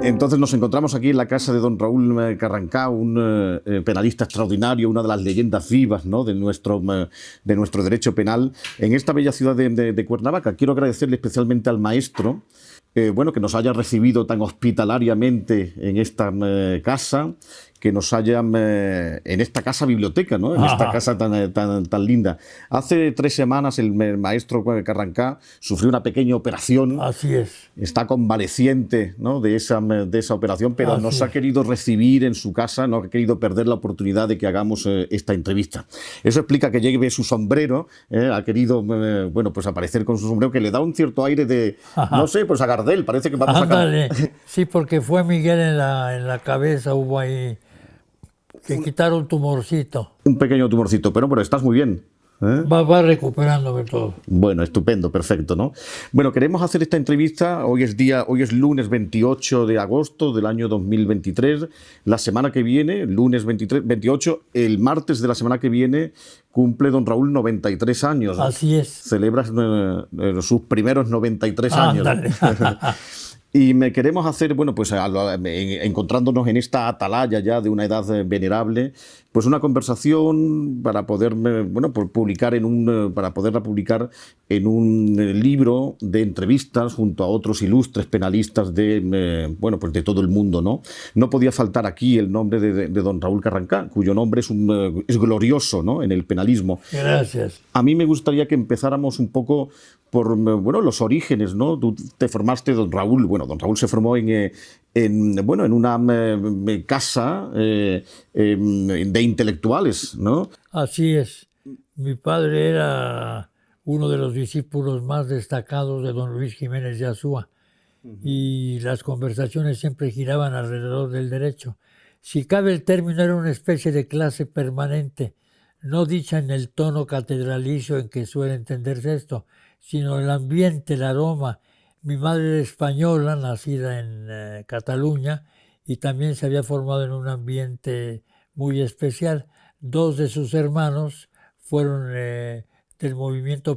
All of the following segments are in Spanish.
Entonces nos encontramos aquí en la casa de don Raúl Carrancá, un penalista extraordinario, una de las leyendas vivas, ¿no?, de nuestro derecho penal en esta bella ciudad de Cuernavaca. Quiero agradecerle especialmente al maestro, bueno, que nos haya recibido tan hospitalariamente en esta casa, que nos haya en esta casa biblioteca, ¿no?, en esta casa tan linda. Hace 3 semanas el maestro Carrancá sufrió una pequeña operación. Así es. Está convaleciente, ¿no?, de esa operación, pero nos ha querido recibir en su casa, no ha querido perder la oportunidad de que hagamos esta entrevista. Eso explica que lleve su sombrero, ha querido, bueno, pues aparecer con su sombrero, que le da un cierto aire de, no sé, pues a Gardel, parece que vamos a cantar. Sí, porque fue Miguel en la cabeza, hubo ahí, que quitaron un tumorcito. Un pequeño tumorcito, pero estás muy bien. Va recuperándome todo. Bueno, estupendo, perfecto, ¿no? Bueno, queremos hacer esta entrevista, hoy es lunes 28 de agosto del año 2023, la semana que viene, lunes 28, el martes de la semana que viene, cumple don Raúl 93 años. Así es. Celebra sus primeros 93 años. Y queremos hacer, bueno, pues encontrándonos en esta atalaya ya de una edad venerable, pues una conversación para poder, bueno, para poderla publicar en un libro de entrevistas junto a otros ilustres penalistas bueno, pues de todo el mundo, ¿no? No podía faltar aquí el nombre de don Raúl Carrancá, cuyo nombre es glorioso, ¿no?, en el penalismo. Gracias. A mí me gustaría que empezáramos un poco por, bueno, los orígenes, ¿no? Tú te formaste, don Raúl, bueno, don Raúl se formó en una casa de intelectuales, ¿no? Así es. Mi padre era uno de los discípulos más destacados de don Luis Jiménez de Azúa, y las conversaciones siempre giraban alrededor del derecho. Si cabe el término, era una especie de clase permanente, no dicha en el tono catedralicio en que suele entenderse esto, sino el ambiente, el aroma. Mi madre era española, nacida en Cataluña, y también se había formado en un ambiente muy especial. 2 de sus hermanos fueron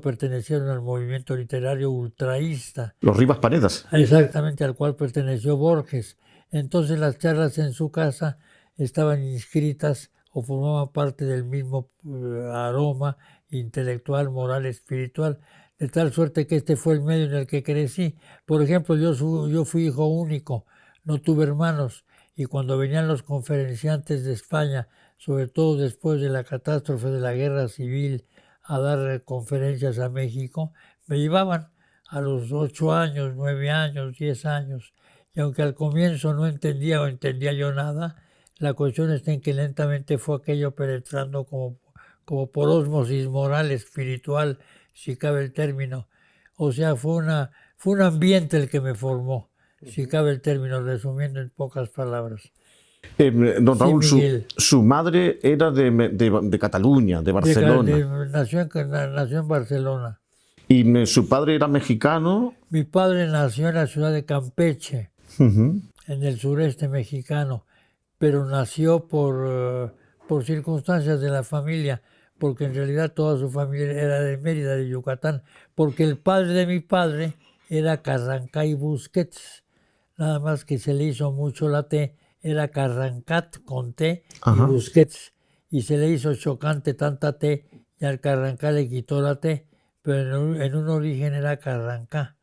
pertenecieron al movimiento literario ultraísta. Los Rivas Paredes. Exactamente, al cual perteneció Borges. Entonces las charlas en su casa estaban inscritas o formaban parte del mismo aroma intelectual, moral, espiritual, de tal suerte que este fue el medio en el que crecí. Por ejemplo, yo fui hijo único, no tuve hermanos, y cuando venían los conferenciantes de España, sobre todo después de la catástrofe de la Guerra Civil, a dar conferencias a México, me llevaban a los 8 años, 9 años, 10 años, y aunque al comienzo no entendía o entendía yo nada, la cuestión está en que lentamente fue aquello penetrando como por ósmosis moral, espiritual, si cabe el término. O sea, fue un ambiente el que me formó, si cabe el término, resumiendo en pocas palabras. Don Raúl, su madre era de Cataluña, de Barcelona. Nació en Barcelona. ¿Y su padre era mexicano? Mi padre nació en la ciudad de Campeche, en el sureste mexicano, pero nació por circunstancias de la familia, porque en realidad toda su familia era de Mérida, de Yucatán, porque el padre de mi padre era Carrancá y Busquets, nada más que se le hizo mucho la T, era Carrancat con T y Busquets, y se le hizo chocante tanta T, y al Carrancá le quitó la T, pero en un origen era Carrancá.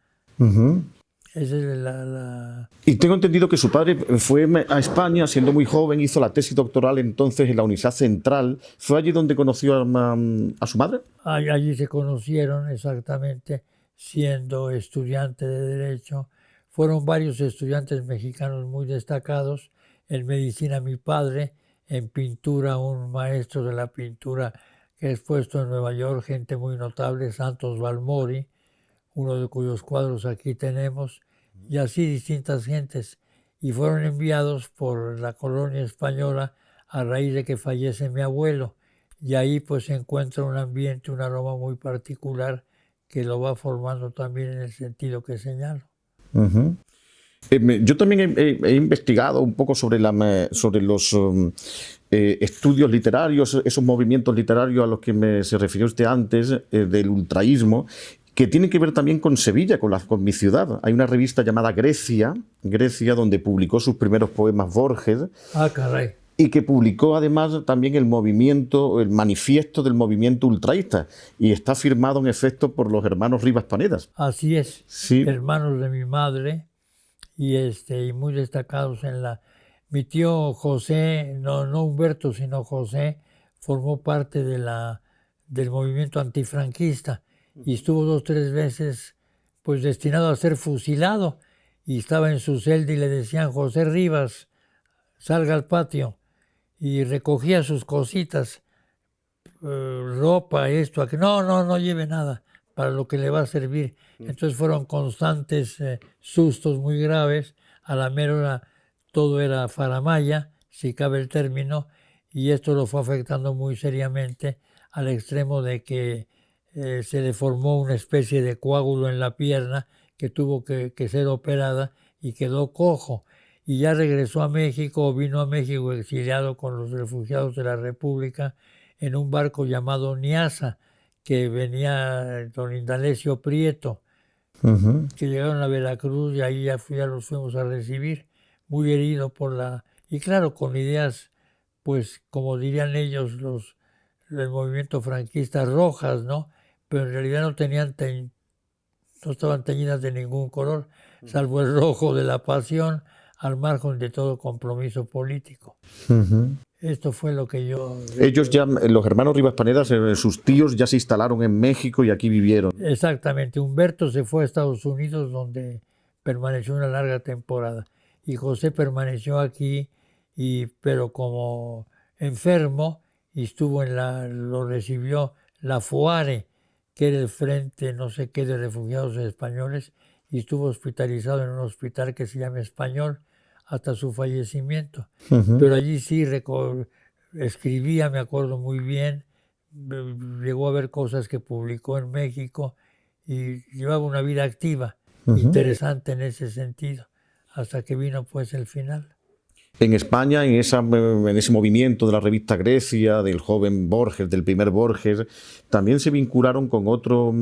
Esa es Y tengo entendido que su padre fue a España siendo muy joven, hizo la tesis doctoral entonces en la Universidad Central. ¿Fue allí donde conoció a su madre? Allí se conocieron, exactamente, siendo estudiante de Derecho. Fueron varios estudiantes mexicanos muy destacados. En medicina mi padre, en pintura un maestro de la pintura que es puesto en Nueva York, gente muy notable, Santos Balmori, uno de cuyos cuadros aquí tenemos, y así distintas gentes, y fueron enviados por la colonia española a raíz de que fallece mi abuelo, y ahí pues se encuentra un ambiente, un aroma muy particular que lo va formando también en el sentido que señalo. Yo también he investigado un poco sobre los estudios literarios, esos movimientos literarios a los que se refirió usted antes, del ultraísmo, que tiene que ver también con Sevilla, con mi ciudad. Hay una revista llamada Grecia, donde publicó sus primeros poemas Borges. Ah, caray. Y que publicó además también el manifiesto del movimiento ultraísta, y está firmado en efecto por los hermanos Rivas Panedas. Así es, sí. Hermanos de mi madre, y muy destacados en la... Mi tío José, no Humberto, sino José, formó parte del movimiento antifranquista y estuvo 2 o 3 veces pues destinado a ser fusilado, y estaba en su celda y le decían: José Rivas, salga al patio, y recogía sus cositas, ropa, esto, aquí. No lleve nada para lo que le va a servir. Entonces fueron constantes sustos muy graves. A la mera hora todo era faramalla, si cabe el término, y esto lo fue afectando muy seriamente, al extremo de que se le formó una especie de coágulo en la pierna que tuvo que ser operada, y quedó cojo. Y ya regresó a México, vino a México exiliado con los refugiados de la República en un barco llamado Niasa, que venía don Indalecio Prieto, que llegaron a Veracruz, y ahí ya los fuimos a recibir, muy herido por y claro, con ideas, pues como dirían ellos, el movimiento franquista, rojas, ¿no? Pero en realidad no estaban teñidas de ningún color, salvo el rojo de la pasión, al margen de todo compromiso político. Esto fue lo que yo... Ellos ya, los hermanos Rivas Panedas, sus tíos ya se instalaron en México y aquí vivieron. Exactamente. Humberto se fue a Estados Unidos, donde permaneció una larga temporada. Y José permaneció aquí, pero como enfermo, y lo recibió la FOARE, que era el Frente no sé qué de Refugiados Españoles, y estuvo hospitalizado en un hospital que se llama Español hasta su fallecimiento. Pero allí sí escribía, me acuerdo muy bien, llegó a ver cosas que publicó en México, y llevaba una vida activa, interesante en ese sentido, hasta que vino pues el final. En España, en ese movimiento de la revista Grecia, del joven Borges, del primer Borges, también se vincularon con otro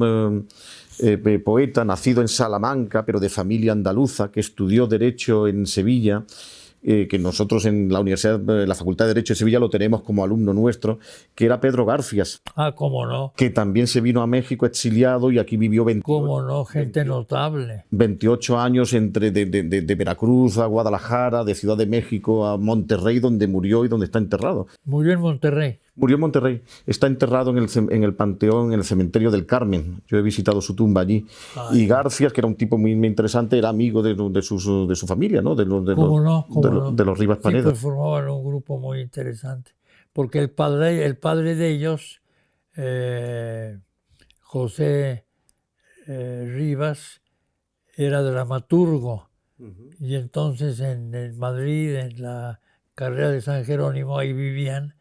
poeta nacido en Salamanca, pero de familia andaluza, que estudió Derecho en Sevilla, que nosotros en la Universidad, la Facultad de Derecho de Sevilla lo tenemos como alumno nuestro, que era Pedro Garfias. Ah, cómo no. Que también se vino a México exiliado y aquí vivió 28 años de Veracruz a Guadalajara, de Ciudad de México a Monterrey, donde murió y donde está enterrado. Murió en Monterrey. Murió en Monterrey. Está enterrado en el Panteón, en el Cementerio del Carmen. Yo he visitado su tumba allí. Ay. Y Garfias, que era un tipo muy interesante, era amigo de su familia, ¿no? De los Rivas Panedas. Sí, pues formaban un grupo muy interesante. Porque el padre de ellos, José Rivas, era dramaturgo. Y entonces en Madrid, en la carrera de San Jerónimo, ahí vivían.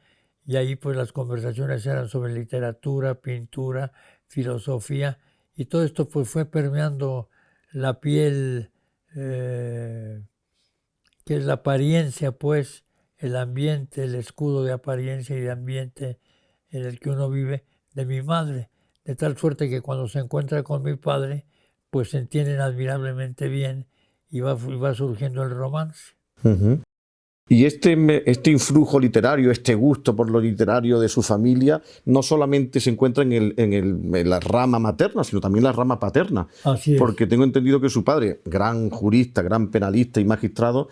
Y ahí pues las conversaciones eran sobre literatura, pintura, filosofía, y todo esto pues fue permeando la piel, que es la apariencia, pues, el ambiente, el escudo de apariencia y de ambiente en el que uno vive, de mi madre, de tal suerte que cuando se encuentra con mi padre, pues se entienden admirablemente bien, y va surgiendo el romance. Y este influjo literario, este gusto por lo literario de su familia, no solamente se encuentra en la rama materna, sino también en la rama paterna. Así es. Porque tengo entendido que su padre, gran jurista, gran penalista y magistrado,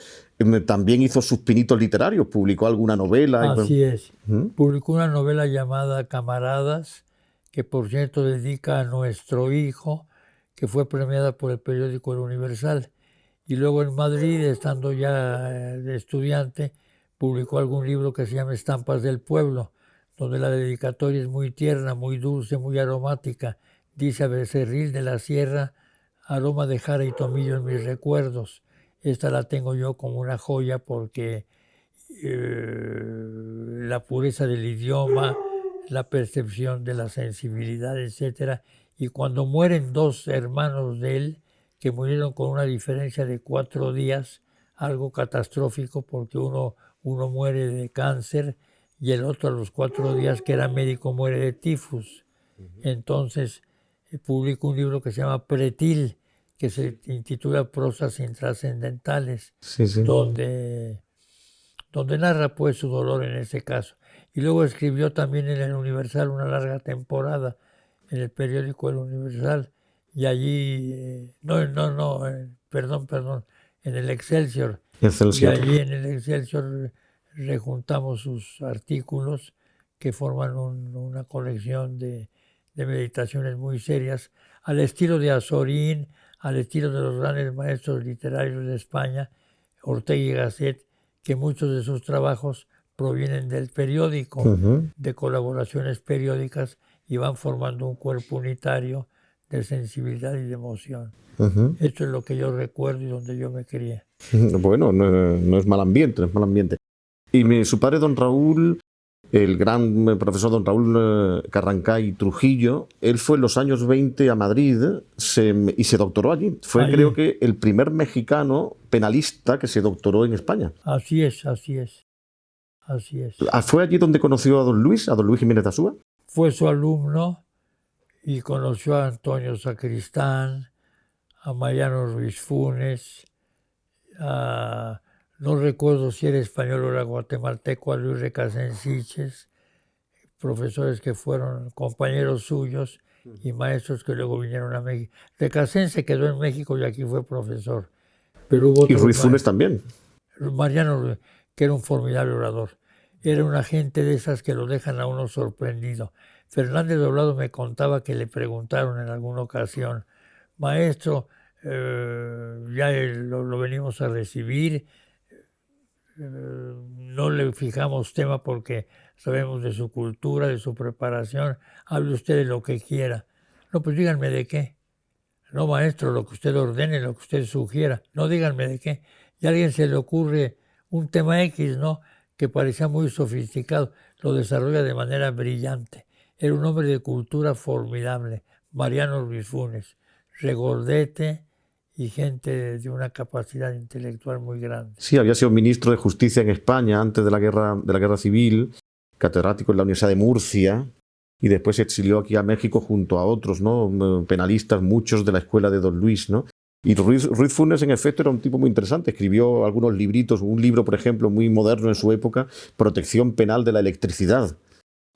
también hizo sus pinitos literarios, publicó alguna novela. Así es. Publicó una novela llamada Camaradas, que por cierto dedica a nuestro hijo, que fue premiada por el periódico El Universal. Y luego en Madrid, estando ya de estudiante, publicó algún libro que se llama Estampas del Pueblo, donde la dedicatoria es muy tierna, muy dulce, muy aromática. Dice: a Becerril de la Sierra, aroma de jara y tomillo en mis recuerdos. Esta la tengo yo como una joya porque la pureza del idioma, la percepción de la sensibilidad, etc. Y cuando mueren 2 hermanos de él, que murieron con una diferencia de 4 días, algo catastrófico, porque uno muere de cáncer y el otro a los 4 días, que era médico, muere de tifus. Entonces publico un libro que se llama Pretil, que se intitula Prosas intrascendentales, Sí, sí. donde narra pues su dolor en ese caso. Y luego escribió también en el Universal una larga temporada, en el periódico El Universal, y allí, perdón, en el Excelsior, y Excelsior. allí en el Excelsior rejuntamos sus artículos que forman una colección de meditaciones muy serias, al estilo de Azorín, al estilo de los grandes maestros literarios de España, Ortega y Gasset, que muchos de sus trabajos provienen del periódico, de colaboraciones periódicas, y van formando un cuerpo unitario de sensibilidad y de emoción. Esto es lo que yo recuerdo y donde yo me crié. Bueno, no es mal ambiente, no es mal ambiente. Y su padre, don Raúl, el gran profesor don Raúl Carrancay Trujillo, él fue en los años 20 a Madrid y se doctoró allí. Fue, creo que, el primer mexicano penalista que se doctoró en España. Así es. ¿Fue allí donde conoció a don Luis Jiménez de Azúa? Fue su alumno y conoció a Antonio Sacristán, a Mariano Ruiz Funes, no recuerdo si era español o era guatemalteco, a Luis Recasensiches, profesores que fueron compañeros suyos y maestros que luego vinieron a México. Recasen se quedó en México y aquí fue profesor. Pero hubo y Ruiz Funes también. Mariano, que era un formidable orador. Era una gente de esas que lo dejan a uno sorprendido. Fernández Doblado me contaba que le preguntaron en alguna ocasión, maestro, ya lo venimos a recibir, no le fijamos tema porque sabemos de su cultura, de su preparación, hable usted de lo que quiera. No, pues díganme de qué. No, maestro, lo que usted ordene, lo que usted sugiera. No, díganme de qué. Y a alguien se le ocurre un tema X, ¿no?, que parecía muy sofisticado, lo desarrolla de manera brillante. Era un hombre de cultura formidable, Mariano Ruiz Funes, regordete y gente de una capacidad intelectual muy grande. Sí, había sido ministro de Justicia en España antes de la guerra civil, catedrático en la Universidad de Murcia, y después se exilió aquí a México junto a otros, ¿no?, penalistas, muchos de la escuela de don Luis, ¿no? Y Ruiz Funes, en efecto, era un tipo muy interesante. Escribió algunos libritos, un libro, por ejemplo, muy moderno en su época, Protección Penal de la Electricidad.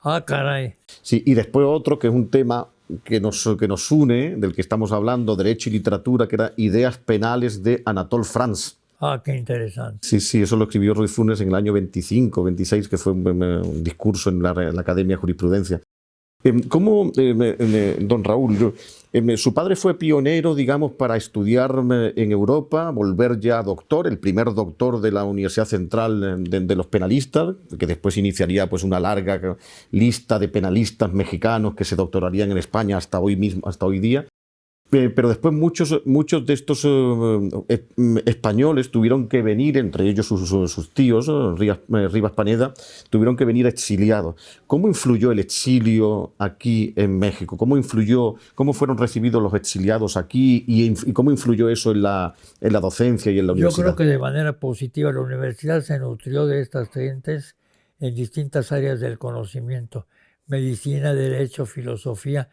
Ah, caray. Sí, y después otro que es un tema que nos une, del que estamos hablando, Derecho y Literatura, que era Ideas Penales de Anatole France. Ah, qué interesante. Sí, eso lo escribió Ruiz Funes en el año 25, 26, que fue un discurso en la Academia de Jurisprudencia. ¿Cómo, don Raúl, su padre fue pionero, digamos, para estudiar en Europa, volver ya doctor, el primer doctor de la Universidad Central de los penalistas, que después iniciaría pues una larga lista de penalistas mexicanos que se doctorarían en España hasta hoy día? Pero después muchos de estos españoles tuvieron que venir, entre ellos sus tíos, Rivas Pineda, tuvieron que venir exiliados. ¿Cómo influyó el exilio aquí en México? ¿Cómo fueron recibidos los exiliados aquí y cómo influyó eso en la docencia y en la universidad? Yo creo que de manera positiva la universidad se nutrió de estas gentes en distintas áreas del conocimiento: medicina, derecho, filosofía,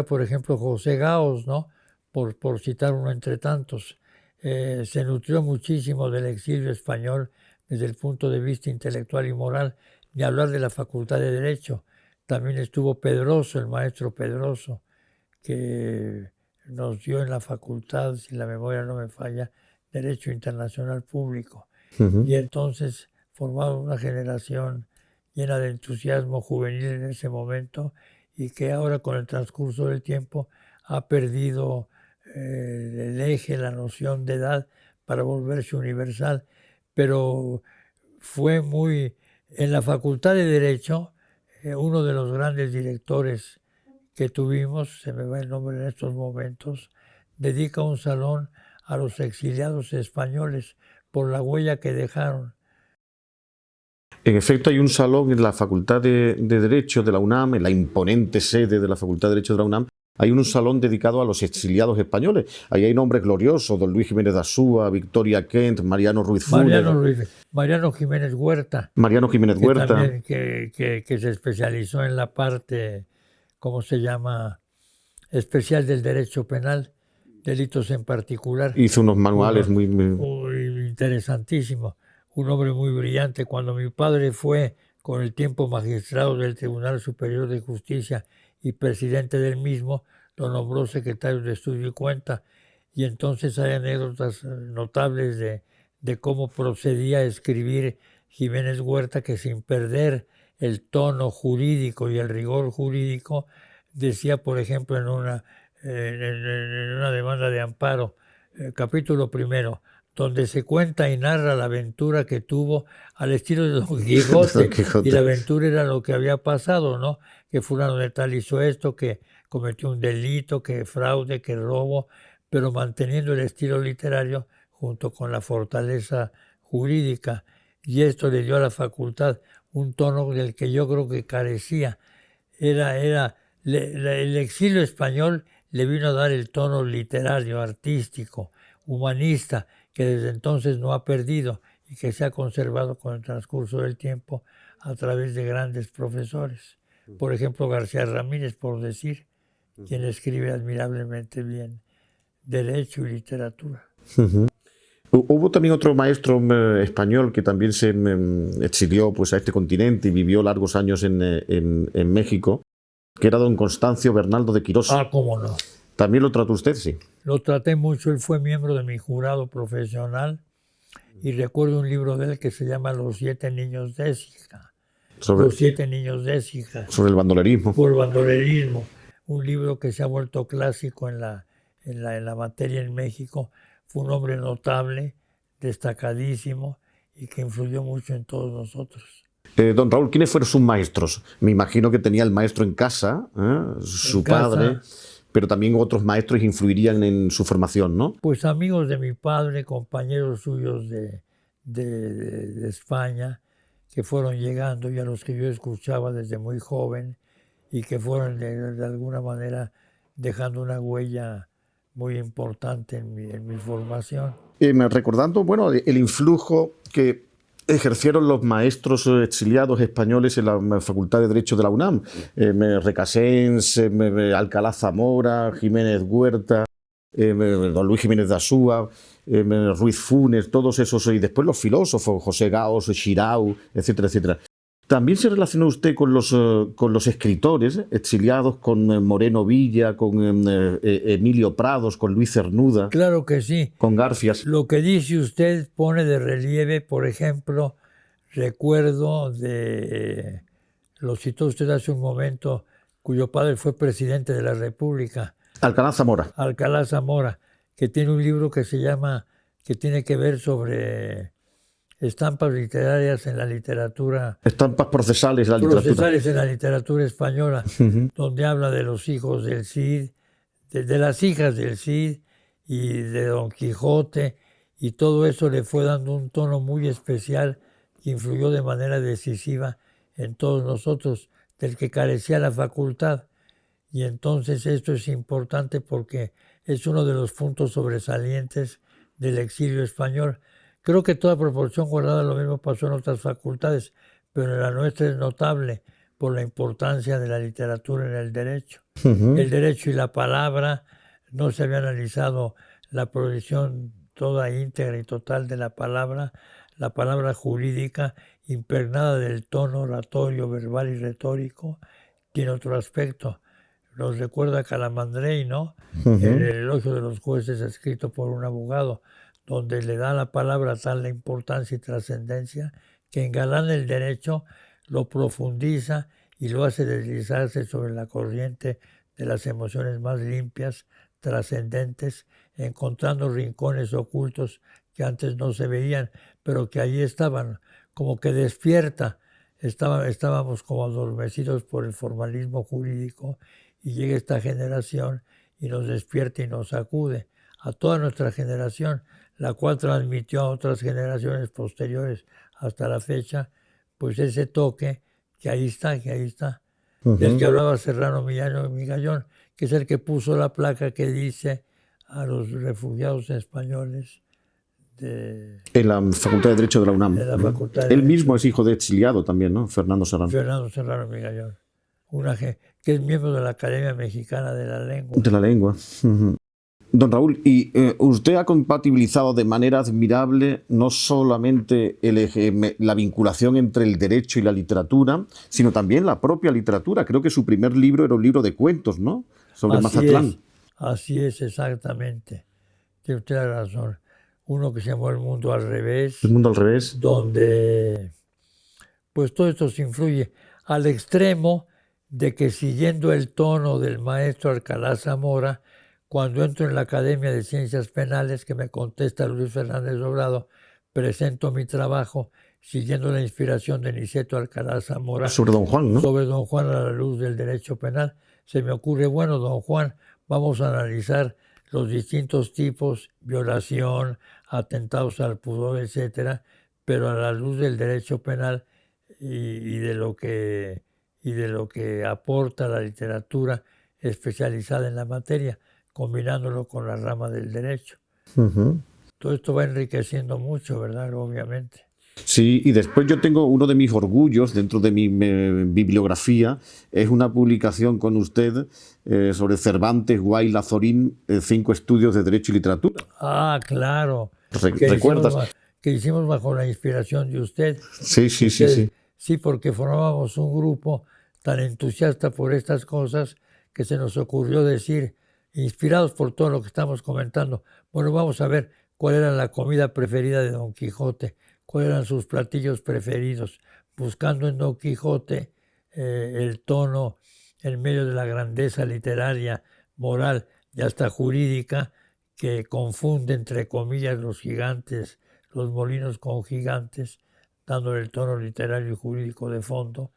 por ejemplo, José Gaos, ¿no?, por citar uno entre tantos. Se nutrió muchísimo del exilio español desde el punto de vista intelectual y moral, ni hablar de la Facultad de Derecho. También estuvo Pedroso, el maestro Pedroso, que nos dio en la facultad, si la memoria no me falla, Derecho Internacional Público. Y entonces formaba una generación llena de entusiasmo juvenil en ese momento, y que ahora, con el transcurso del tiempo, ha perdido el eje, la noción de edad para volverse universal. Pero fue en la Facultad de Derecho, uno de los grandes directores que tuvimos, se me va el nombre en estos momentos, dedica un salón a los exiliados españoles por la huella que dejaron. En efecto, hay un salón en la Facultad de Derecho de la UNAM, en la imponente sede de la Facultad de Derecho de la UNAM. Hay un salón dedicado a los exiliados españoles. Ahí hay nombres gloriosos: don Luis Jiménez de Azúa, Victoria Kent, Mariano Ruiz Funes. Mariano Jiménez Huerta. Que se especializó en la parte, ¿cómo se llama?, especial del derecho penal, delitos en particular. Hizo unos manuales muy interesantísimos. Un hombre muy brillante. Cuando mi padre fue con el tiempo magistrado del Tribunal Superior de Justicia y presidente del mismo, lo nombró secretario de Estudio y Cuenta. Y entonces hay anécdotas notables de cómo procedía a escribir Jiménez Huerta, que sin perder el tono jurídico y el rigor jurídico, decía, por ejemplo, en una demanda de amparo, capítulo primero, donde se cuenta y narra la aventura que tuvo al estilo de Don Quijote. Y la aventura era lo que había pasado, ¿no? Que fulano de tal hizo esto, que cometió un delito, que fraude, que robo, pero manteniendo el estilo literario junto con la fortaleza jurídica. Y esto le dio a la facultad un tono del que yo creo que carecía. El exilio español le vino a dar el tono literario, artístico, humanista, que desde entonces no ha perdido y que se ha conservado con el transcurso del tiempo a través de grandes profesores. Por ejemplo, García Ramírez, por decir, quien escribe admirablemente bien derecho y literatura. Hubo también otro maestro español que también se exilió pues, a este continente y vivió largos años en México, que era don Constancio Bernaldo de Quirós. Ah, cómo no. ¿También lo trató usted? Sí. Lo traté mucho, él fue miembro de mi jurado profesional y recuerdo un libro de él que se llama Los 7 niños de Écija. Los 7 niños de Écija. Sobre el bandolerismo. Por el bandolerismo. Un libro que se ha vuelto clásico en la materia en México. Fue un hombre notable, destacadísimo y que influyó mucho en todos nosotros. Don Raúl, ¿quiénes fueron sus maestros? Me imagino que tenía el maestro en casa, su padre, pero también otros maestros influirían en su formación, ¿no? Pues amigos de mi padre, compañeros suyos de España, que fueron llegando y a los que yo escuchaba desde muy joven y que fueron de alguna manera dejando una huella muy importante en mi formación. Recordando, bueno, el influjo que ejercieron los maestros exiliados españoles en la Facultad de Derecho de la UNAM. Recasens, Alcalá Zamora, Jiménez Huerta, don Luis Jiménez de Asúa, Ruiz Funes, todos esos, y después los filósofos, José Gaos, Xirau, etcétera, etcétera. ¿También se relacionó usted con los escritores exiliados, con Moreno Villa, con Emilio Prados, con Luis Cernuda? Claro que sí. Con Garfias. Lo que dice usted pone de relieve, por ejemplo, recuerdo lo citó usted hace un momento, cuyo padre fue presidente de la República. Alcalá Zamora. Alcalá Zamora, que tiene un libro que se llama, que tiene que ver sobre estampas literarias en la literatura. Estampas procesales en la literatura. Procesales en la literatura española, donde habla de los hijos del Cid, de las hijas del Cid y de Don Quijote, y todo eso le fue dando un tono muy especial que influyó de manera decisiva en todos nosotros, del que carecía la facultad. Y entonces esto es importante porque es uno de los puntos sobresalientes del exilio español. Creo que toda proporción guardada lo mismo pasó en otras facultades, pero en la nuestra es notable por la importancia de la literatura en el derecho. El derecho y la palabra, no se había analizado la prohibición toda íntegra y total de la palabra jurídica impregnada del tono oratorio, verbal y retórico, tiene otro aspecto. Nos recuerda Calamandrei, ¿no? En el elogio de los jueces escrito por un abogado, donde le da a la palabra tal la importancia y trascendencia que engalana el derecho, lo profundiza y lo hace deslizarse sobre la corriente de las emociones más limpias, trascendentes, encontrando rincones ocultos que antes no se veían, pero que allí estaban, como que despierta. Estábamos como adormecidos por el formalismo jurídico y llega esta generación y nos despierta y nos sacude a toda nuestra generación, la cual transmitió a otras generaciones posteriores hasta la fecha, pues ese toque que ahí está, del que hablaba Serrano Migallón, que es el que puso la placa que dice a los refugiados españoles en la Facultad de Derecho de la UNAM. Él mismo es hijo de exiliado también, ¿no? Fernando Serrano. Fernando Serrano Migallón. que es miembro de la Academia Mexicana de la Lengua. De la lengua. Don Raúl, y usted ha compatibilizado de manera admirable no solamente la vinculación entre el derecho y la literatura, sino también la propia literatura. Creo que su primer libro era un libro de cuentos, ¿no? Sobre Mazatlán. Así es, exactamente. Tiene usted la razón. Uno que se llamó El Mundo al Revés. El Mundo al Revés. Donde, pues todo esto se influye al extremo de que, siguiendo el tono del maestro Alcalá Zamora, cuando entro en la Academia de Ciencias Penales, que me contesta Luis Fernández Obrado, presento mi trabajo siguiendo la inspiración de Niceto Alcalá Zamora. Sobre Don Juan, ¿no? Sobre Don Juan a la luz del derecho penal. Se me ocurre, bueno, Don Juan, vamos a analizar los distintos tipos, violación, atentados al pudor, etcétera, pero a la luz del derecho penal y de lo que aporta la literatura especializada en la materia, combinándolo con la rama del derecho. Todo esto va enriqueciendo mucho, ¿verdad? Obviamente. Sí, y después yo tengo uno de mis orgullos dentro de mi bibliografía, es una publicación con usted sobre Cervantes, Guay, Lazorín, 5 estudios de Derecho y Literatura. Ah, claro. ¿Recuerdas? Que hicimos bajo la inspiración de usted. Sí. Sí, porque formábamos un grupo tan entusiasta por estas cosas que se nos ocurrió decir, inspirados por todo lo que estamos comentando, bueno, vamos a ver cuál era la comida preferida de Don Quijote, cuáles eran sus platillos preferidos, buscando en Don Quijote el tono en medio de la grandeza literaria, moral y hasta jurídica que confunde, entre comillas, los gigantes, los molinos con gigantes, dándole el tono literario y jurídico de fondo.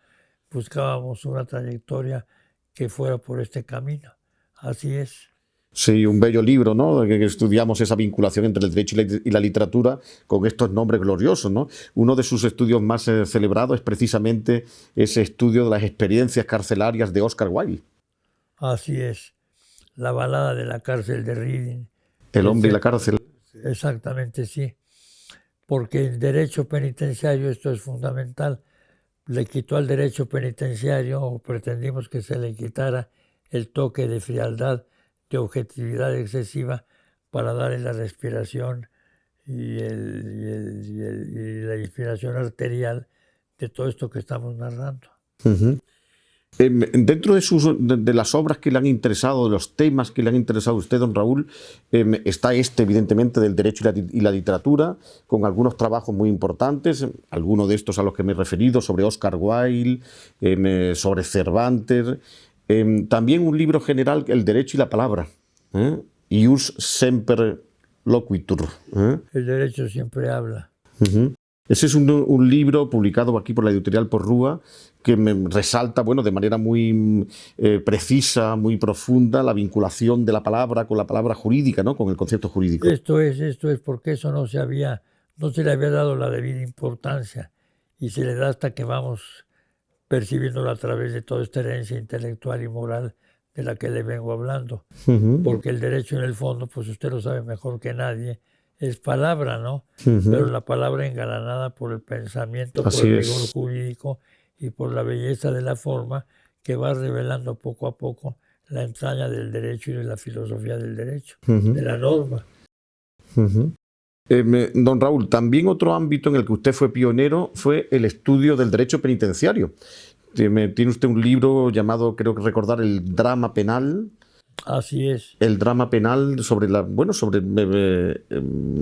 Buscábamos una trayectoria que fuera por este camino. Así es. Sí, un bello libro, ¿no? Que estudiamos esa vinculación entre el derecho y la literatura con estos nombres gloriosos, ¿no? Uno de sus estudios más celebrados es precisamente ese estudio de las experiencias carcelarias de Oscar Wilde. Así es. La balada de la cárcel de Reading. El hombre y la cárcel. Exactamente, sí. Porque el derecho penitenciario, esto es fundamental, le quitó al derecho penitenciario, o pretendimos que se le quitara, el toque de frialdad, de objetividad excesiva, para darle la respiración y la inspiración arterial de todo esto que estamos narrando. Dentro de las obras que le han interesado, de los temas que le han interesado a usted, don Raúl, está evidentemente, del derecho y la literatura, con algunos trabajos muy importantes, algunos de estos a los que me he referido, sobre Oscar Wilde, sobre Cervantes, también un libro general, El derecho y la palabra, Ius semper loquitur. El derecho siempre habla. Ese es un libro publicado aquí por la editorial Porrúa, que me resalta, bueno, de manera muy precisa, muy profunda, la vinculación de la palabra con la palabra jurídica, ¿no? Con el concepto jurídico. Esto es porque eso no se le había dado la debida importancia, y se le da hasta que vamos percibiéndolo a través de toda esta herencia intelectual y moral de la que le vengo hablando. Porque el derecho, en el fondo, pues usted lo sabe mejor que nadie, es palabra, ¿no? Pero la palabra engalanada por el pensamiento, por el rigor jurídico y por la belleza de la forma, que va revelando poco a poco la entraña del derecho y de la filosofía del derecho, de la norma. Don Raúl, también otro ámbito en el que usted fue pionero fue el estudio del derecho penitenciario. Tiene usted un libro llamado, creo que recordar, El drama penal. Así es. El drama penal sobre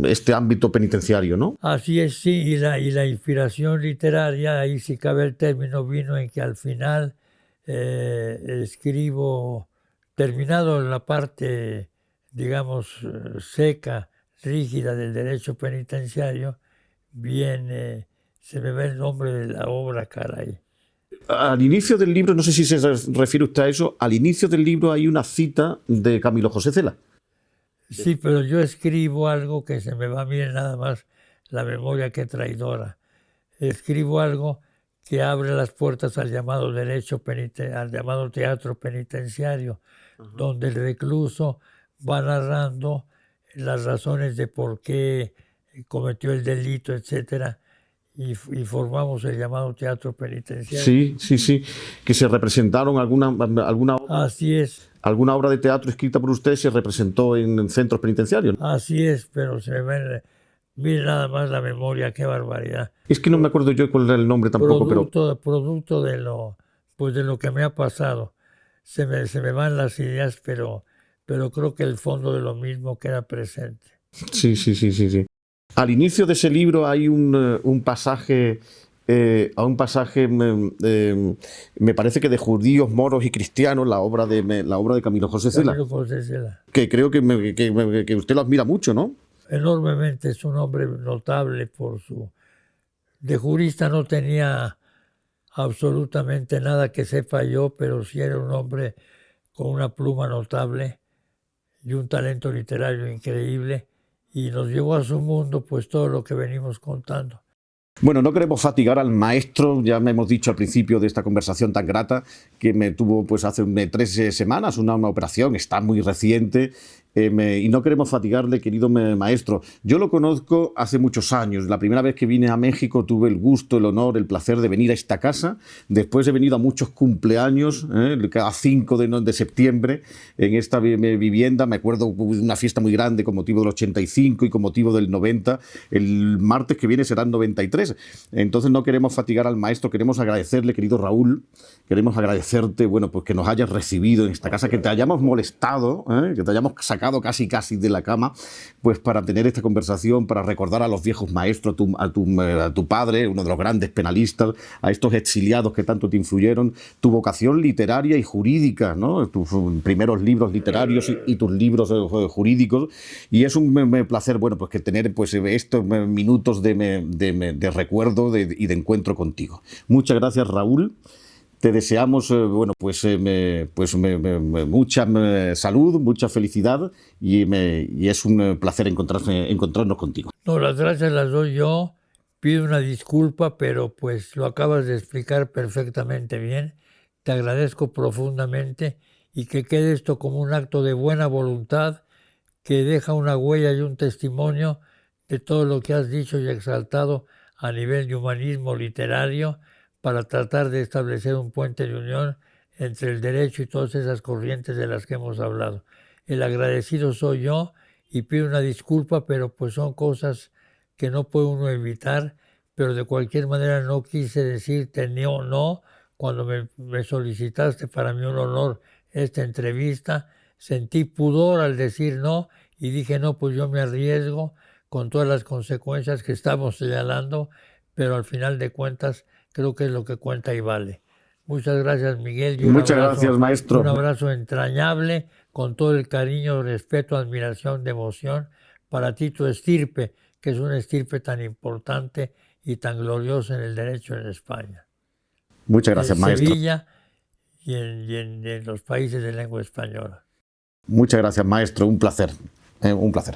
este ámbito penitenciario, ¿no? Así es, sí, y la inspiración literaria, ahí sí cabe el término, vino en que al final escribo, terminado la parte, digamos, seca, rígida del derecho penitenciario, se me va el nombre de la obra, caray. Al inicio del libro, no sé si se refiere usted a eso, al inicio del libro hay una cita de Camilo José Cela. Sí, pero yo escribo algo que se me va, miren nada más la memoria que traidora. Escribo algo que abre las puertas al llamado al llamado teatro penitenciario, donde el recluso va narrando las razones de por qué cometió el delito, etcétera, y formamos el llamado teatro penitenciario. Sí, sí, sí. Que se representaron Así es, alguna obra de teatro escrita por usted se representó en centros penitenciarios. así es, pero se me ve, mire nada más la memoria, qué barbaridad. Es que no me acuerdo yo cuál era el nombre tampoco, Producto de lo, pues de lo que me ha pasado. Se me van las ideas, pero creo que el fondo de lo mismo queda presente. Sí, sí, sí, sí, sí. Al inicio de ese libro hay un pasaje, me parece que de judíos, moros y cristianos, la obra de Camilo José Cela, Camilo José Cela. que creo que usted lo admira mucho, ¿no? Enormemente, es un hombre notable por su... De jurista no tenía absolutamente nada que sepa yo, pero sí era un hombre con una pluma notable y un talento literario increíble, y nos llevó a su mundo pues todo lo que venimos contando. Bueno, no queremos fatigar al maestro, ya me hemos dicho al principio de esta conversación tan grata, que me tuvo pues hace 3 semanas una operación, está muy reciente, y no queremos fatigarle, querido maestro. Yo lo conozco hace muchos años. La primera vez que vine a México tuve el gusto, el honor, el placer de venir a esta casa. Después he venido a muchos cumpleaños, cada 5 de septiembre, en esta vivienda. Me acuerdo de una fiesta muy grande con motivo del 85 y con motivo del 90. El martes que viene será el 93. Entonces no queremos fatigar al maestro, queremos agradecerle, querido Raúl, queremos agradecerte, bueno, pues que nos hayas recibido en esta casa, que te hayamos molestado, que te hayamos sacado casi de la cama, pues para tener esta conversación, para recordar a los viejos maestros, a tu padre, uno de los grandes penalistas, a estos exiliados que tanto te influyeron, tu vocación literaria y jurídica, ¿no? Tus primeros libros literarios y tus libros jurídicos, y es un placer, bueno, pues que tener pues estos minutos de recuerdo y de encuentro contigo. Muchas gracias, Raúl. Te deseamos mucha salud, mucha felicidad y es un placer encontrarnos contigo. No, las gracias las doy yo. Pido una disculpa, pero pues lo acabas de explicar perfectamente bien. Te agradezco profundamente y que quede esto como un acto de buena voluntad que deja una huella y un testimonio de todo lo que has dicho y exaltado a nivel de humanismo literario, para tratar de establecer un puente de unión entre el derecho y todas esas corrientes de las que hemos hablado. El agradecido soy yo y pido una disculpa, pero pues son cosas que no puede uno evitar, pero de cualquier manera no quise decirte ni o no cuando me solicitaste, para mí un honor esta entrevista. Sentí pudor al decir no y dije no, pues yo me arriesgo con todas las consecuencias que estamos señalando, pero al final de cuentas creo que es lo que cuenta y vale. Muchas gracias, Miguel. Muchas gracias, maestro. Un abrazo entrañable, con todo el cariño, respeto, admiración, devoción para ti, tu estirpe, que es una estirpe tan importante y tan gloriosa en el derecho en España. Muchas gracias, maestro. En Sevilla y en los países de lengua española. Muchas gracias, maestro. Un placer. Un placer.